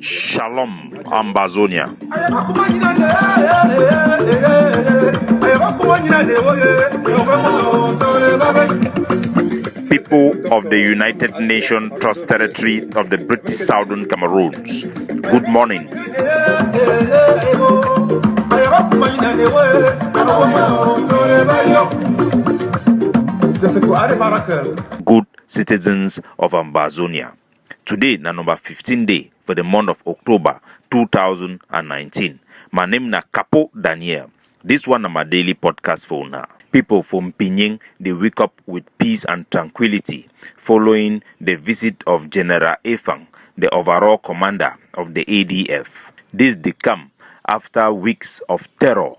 Shalom, Ambazonia. People of the United Nations Trust Territory of the British Southern Cameroons, good morning. Good citizens of Ambazonia. Today na number 15 day for the month of October 2019. My name na Capo Daniel. This one na my daily podcast for now. People from Pinyin, they wake up with peace and tranquility following the visit of General Efang, the overall commander of the ADF. This they come after weeks of terror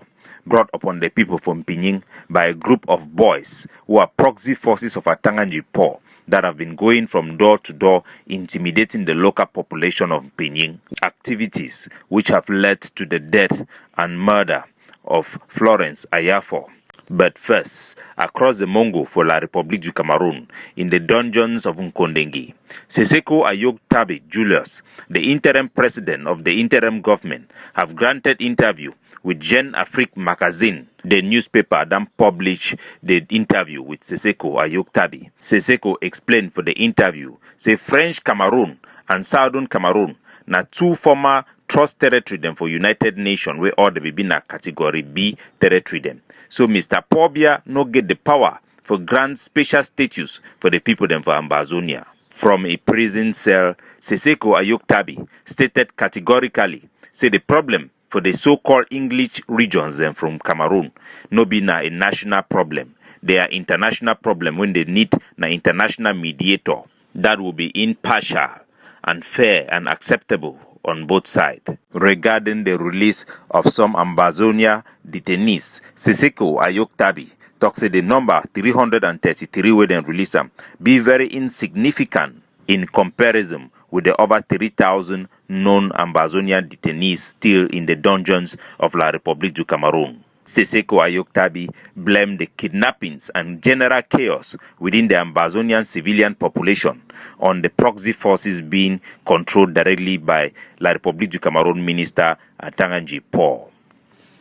brought upon the people from Pinyin by a group of boys who are proxy forces of Atanganji Po that have been going from door to door intimidating the local population of Pinyin. Activities which have led to the death and murder of Florence Ayafo. But first, across the Mongo for La République du Cameroun, in the dungeons of Nkondengi, Seseko Ayok Tabi Julius, the interim president of the interim government, have granted interview with Jeune Afrique magazine, the newspaper that published the interview with Seseko Ayok Tabi. Seseko explained for the interview, say French Cameroon and Southern Cameroon, na two former trust territory them for United Nations where all the be na category B territory them. So Mr. Pobia no get the power for grant special status for the people them for Ambazonia. From a prison cell, Seseko Ayok Tabi stated categorically, say the problem for the so-called English regions them from Cameroon no be na a national problem. They are international problem when they need na international mediator that will be impartial and fair and acceptable on both sides. Regarding the release of some Ambazonia detainees, Seseko Ayok Tabi talks the number 333 where they release them be very insignificant in comparison with the over 3,000 known Ambazonian detainees still in the dungeons of La République du Cameroun. Seseko Ayok Tabi blamed the kidnappings and general chaos within the Ambazonian civilian population on the proxy forces being controlled directly by La République du Cameroun minister Atanganji Po.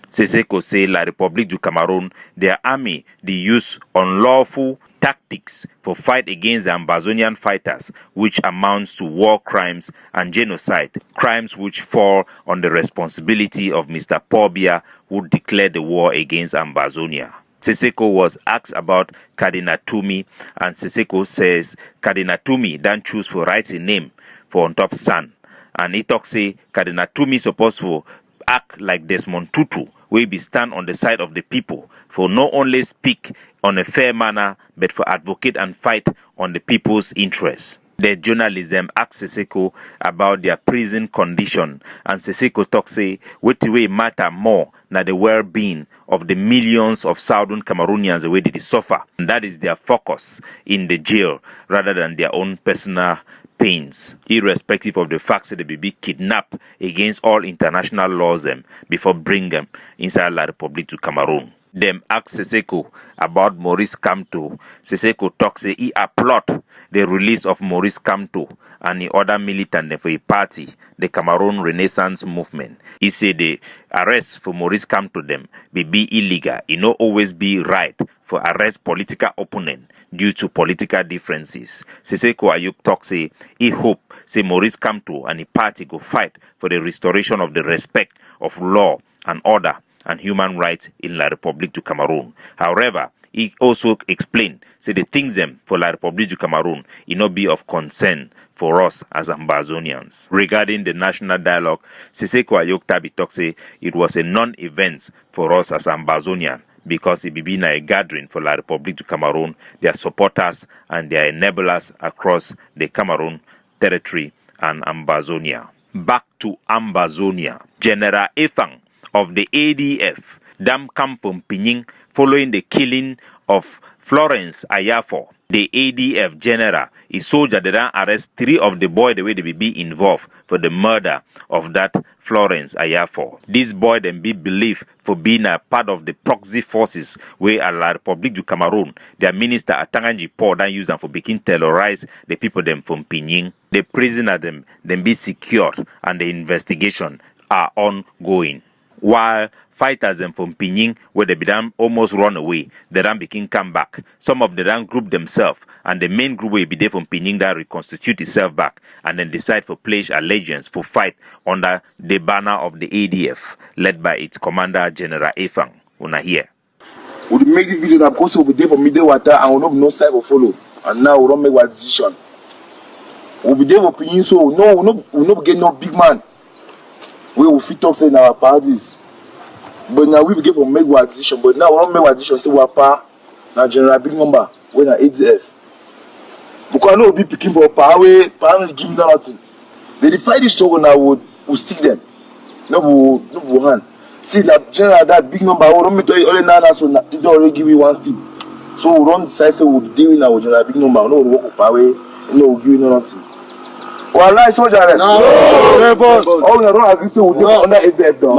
Seseko say La République du Cameroun, their army, they use unlawful tactics for fight against the Ambazonian fighters, which amounts to war crimes and genocide, crimes which fall on the responsibility of Mr. Pobia, who declared the war against Ambazonia. Seseko was asked about Cardinal Tumi, and Seseko says Cardinal Tumi don't choose for write a name for on top son. And he talks say Cardinal Tumi supposed to act like Desmond Tutu, we be stand on the side of the people, for not only speak on a fair manner, but for advocate and fight on the people's interests. The journalism asked Seseko about their prison condition, and Seseko talks say, what way matter more than the well-being of the millions of Southern Cameroonians the way they suffer. And that is their focus in the jail, rather than their own personal pains, irrespective of the fact that they be kidnapped against all international laws them before bring them inside La République du Cameroon. Them ask Seseko about Maurice Kamto. Seseko talks say he applaud the release of Maurice Kamto and the other militant for a party, the Cameroon Renaissance Movement. He said the arrest for Maurice Kamto them be illegal. It not always be right for arrest political opponent due to political differences. Seseko Ayok talks say he hope say Maurice Kamto and the party go fight for the restoration of the respect of law and order and human rights in La République du Cameroun. However, he also explained, say the things them for La République du Cameroun, it not be of concern for us as Ambazonians. Regarding the national dialogue, Seseko Ayok Tabi talks say it was a non-event for us as Ambazonians because it be a gathering for La République du Cameroun, their supporters and their enablers across the Cameroon territory and Ambazonia. Back to Ambazonia. General Efang of the ADF, dam come from Pinyin following the killing of Florence Ayafo, The ADF general, a soldier, they don't arrest 3 of the boy the way they be involved for the murder of that Florence Ayafo. This boy then be believed for being a part of the proxy forces where La République du Cameroon, their minister Atanganji Paul, then use them for begin terrorize the people them from Pinyin. The prisoner them be secured and the investigation are ongoing. While fighters them from Pinyin, where they began almost run away, they then begin come back. Some of them group themselves, and the main group will be there from Pinyin that reconstitute itself back, and then decide for pledge allegiance for fight under the banner of the ADF, led by its commander General Efang. Una here. We make the video that because we'll be there for midday water and we'll not no side will follow. And now we don't make one decision. We'll be there for Pinyin, so we'll not get no big man. We will fit up in our parties. But now we begin to make one decision. But now we don't make one decision. Say we are part. Now general big number. When are ADF. Because I know we be picking for power. Power will give me nothing. They defy this struggle now. We'll stick them. No hand. See that general that big number. We don't make only now. So they don't already give you one stick. So we don't decide. Say we'll deal with our general big number. No we work with power. No we'll give you nothing. Well, like soldier, no, boss. Oh, you don't agree with you under ADF, though.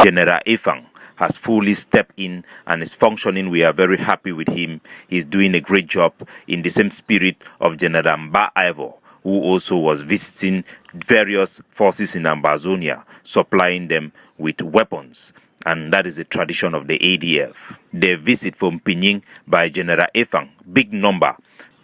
General Efang has fully stepped in and is functioning. We are very happy with him. He's doing a great job in the same spirit of General Mba Ivor, who also was visiting various forces in Ambazonia, supplying them with weapons. And that is the tradition of the ADF. The visit from Pinyin by General Efang, big number.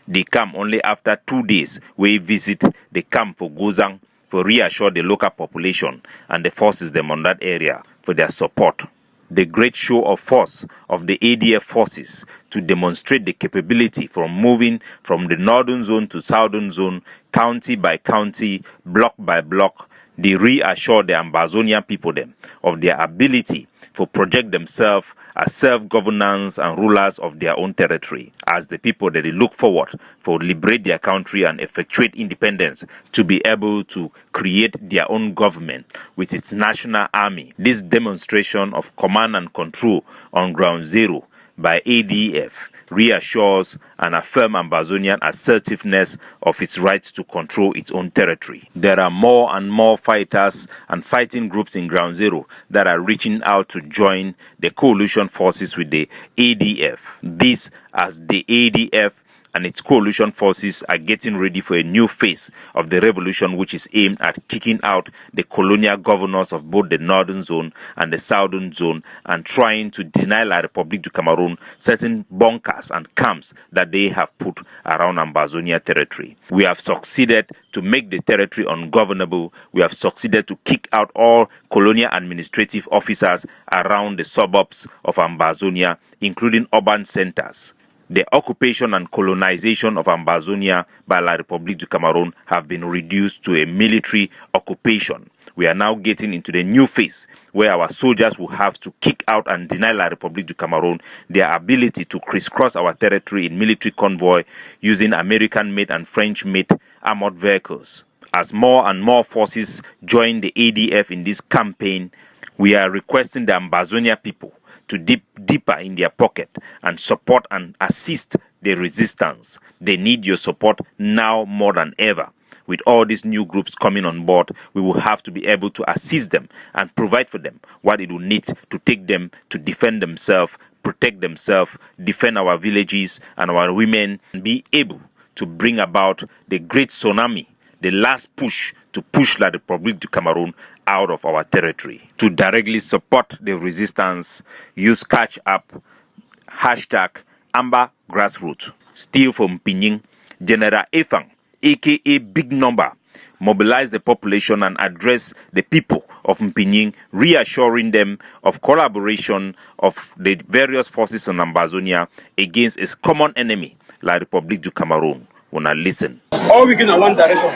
They come only after 2 days. We visit the camp for Gozang for reassure the local population and the forces them on that area for their support. The great show of force of the ADF forces to demonstrate the capability from moving from the northern zone to southern zone, county by county, block by block. They reassure the Ambazonian people them of their ability to project themselves as self-governance and rulers of their own territory, as the people that they look forward for liberate their country and effectuate independence to be able to create their own government with its national army. This demonstration of command and control on ground zero by ADF reassures and affirms Ambazonian assertiveness of its right to control its own territory. There are more and more fighters and fighting groups in ground zero that are reaching out to join the coalition forces with the ADF. This as the ADF and its coalition forces are getting ready for a new phase of the revolution, which is aimed at kicking out the colonial governors of both the northern zone and the southern zone and trying to deny La République du Cameroon certain bunkers and camps that they have put around Ambazonia territory. We have succeeded to make the territory ungovernable. We have succeeded to kick out all colonial administrative officers around the suburbs of Ambazonia, including urban centers. The occupation and colonization of Ambazonia by La République du Cameroon have been reduced to a military occupation. We are now getting into the new phase where our soldiers will have to kick out and deny La République du Cameroon their ability to crisscross our territory in military convoy using American-made and French-made armored vehicles. As more and more forces join the ADF in this campaign, we are requesting the Ambazonia people to dip deeper in their pocket and support and assist the resistance. They need your support now more than ever. With all these new groups coming on board, we will have to be able to assist them and provide for them what it will need to take them to defend themselves, protect themselves, defend our villages and our women, and be able to bring about the great tsunami, the last push to push La République du Cameroon out of our territory. To directly support the resistance, use Catch Up, hashtag Amba Grassroots. Still from Pinyin, General Efang, aka Big Number, mobilize the population and address the people of Pinyin, reassuring them of collaboration of the various forces in Ambazonia against its common enemy, La République du Cameroon. Wanna listen. All we in one direction.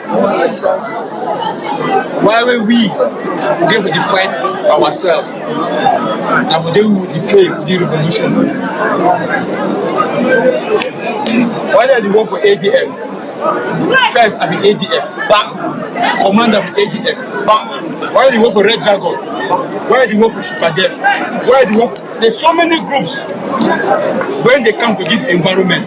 Why will we give the fight ourselves? And then we will defeat the revolution. Why are they work for ADF? First, ADF. Back. Commander of ADF. Back. Why do you work for Red Dragon? Why the war for Super Death? Why the war? There's so many groups. When they come to this environment,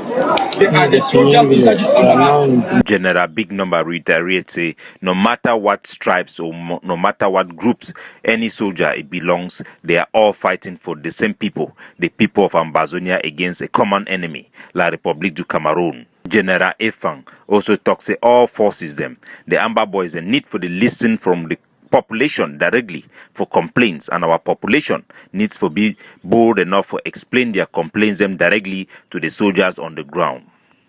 they are the soldiers inside this underland. General Big Number reiterates, say, no matter what stripes or no matter what groups any soldier it belongs, they are all fighting for the same people, the people of Ambazonia, against a common enemy, La République du Cameroon. General Efang also talks, say, all forces them, the Amba boys, the need for the listen from the population directly for complaints, and our population needs to be bold enough to explain their complaints them directly to the soldiers on the ground.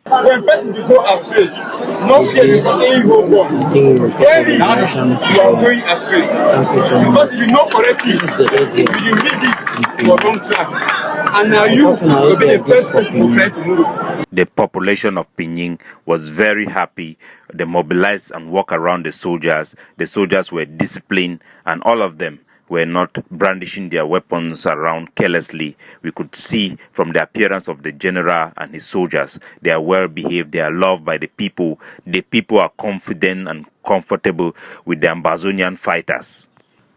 When person will go astray, no fear you say you go wrong. Very you are going astray. Because if you know correctly, you lead it for wrong track. And now you will be the first person to try to move. The population of Pinyin was very happy. They mobilized and walked around the soldiers. The soldiers were disciplined, and all of them were not brandishing their weapons around carelessly. We could see from the appearance of the general and his soldiers, they are well behaved, they are loved by the people. The people are confident and comfortable with the Ambazonian fighters.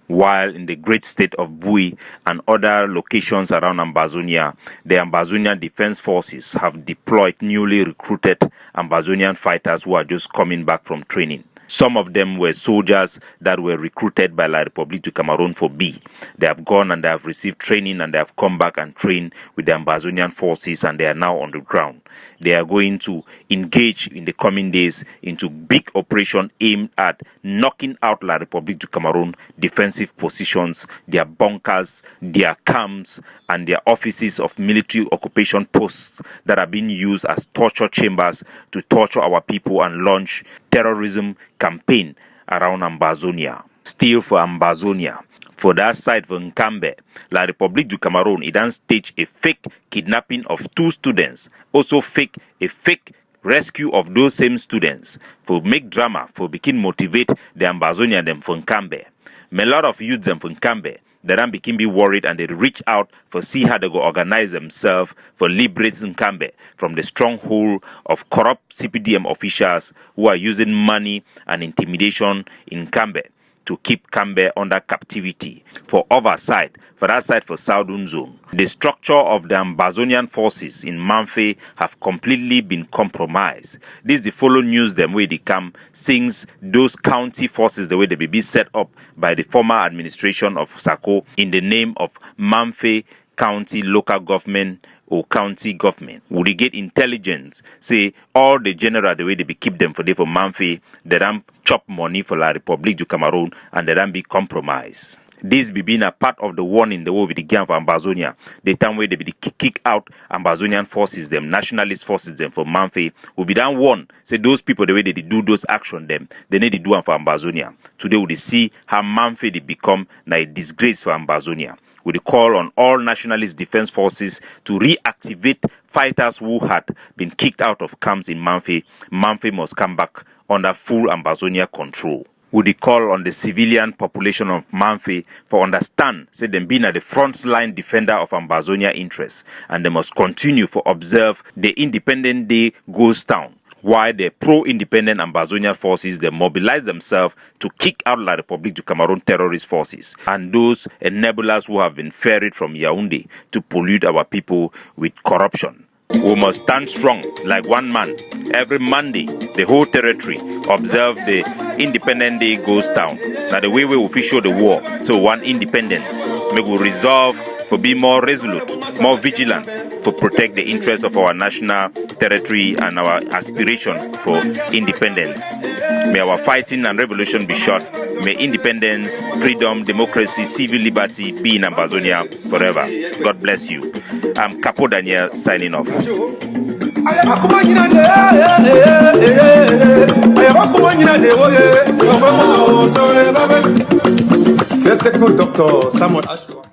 While in the great state of Bui and other locations around Ambazonia, the Ambazonian Defense Forces have deployed newly recruited Ambazonian fighters who are just coming back from training. Some of them were soldiers that were recruited by La République du Cameroon for B. They have gone and they have received training and they have come back and trained with the Ambazonian forces, and they are now on the ground. They are going to engage in the coming days into big operation aimed at knocking out La République du Cameroon defensive positions, their bunkers, their camps, and their offices of military occupation posts that are being used as torture chambers to torture our people and launch terrorism campaign around Ambazonia. Still for Ambazonia, for that side for Nkambe, La République du Cameroon, it then staged a fake kidnapping of 2 students, also a fake rescue of those same students, for make drama, for begin motivate the Ambazonia them for Nkambe. A lot of youths them for Nkambe, they then became be worried and they reach out for see how they go organize themselves for liberating Nkambe from the stronghold of corrupt CPDM officials who are using money and intimidation in Nkambe to keep Nkambe under captivity for oversight for that side for Southern Zone. The structure of the Ambazonian forces in Mamfe have completely been compromised. This is the follow news them way they come since those county forces the way they be set up by the former administration of Sako in the name of Mamfe County Local Government or county government. Would they get intelligence? Say all the general the way they be keep them for Mamfe, they don't chop money for La République du Cameroon and they don't be compromised. This be being a part of the warning the war with the gang for Ambazonia. The time where they be kick out Ambazonian forces them, nationalist forces them for Mamfe, will be done warn. Say those people the way they do those action them, they need to do them for Ambazonia. Today we see how Mamfe they become a disgrace for Ambazonia. We call on all nationalist defense forces to reactivate fighters who had been kicked out of camps in Mamfe. Mamfe must come back under full Ambazonia control. We call on the civilian population of Mamfe for understand, say them being at the front line defender of Ambazonia interests, and they must continue for observe the Independent Day goes down. While the pro-independent Ambazonian forces, they mobilize themselves to kick out La République du Cameroon terrorist forces and those enablers who have been ferried from Yaoundé to pollute our people with corruption. We must stand strong like one man. Every Monday, the whole territory observe the Independent Day goes down. Now the way we will show the war, so one independence, may we resolve for be more resolute, more vigilant, for protect the interests of our national territory and our aspiration for independence. May our fighting and revolution be short. May independence, freedom, democracy, civil liberty be in Ambazonia forever. God bless you. I'm Capo Daniel signing off. C'est Dr. Samuel Ashua.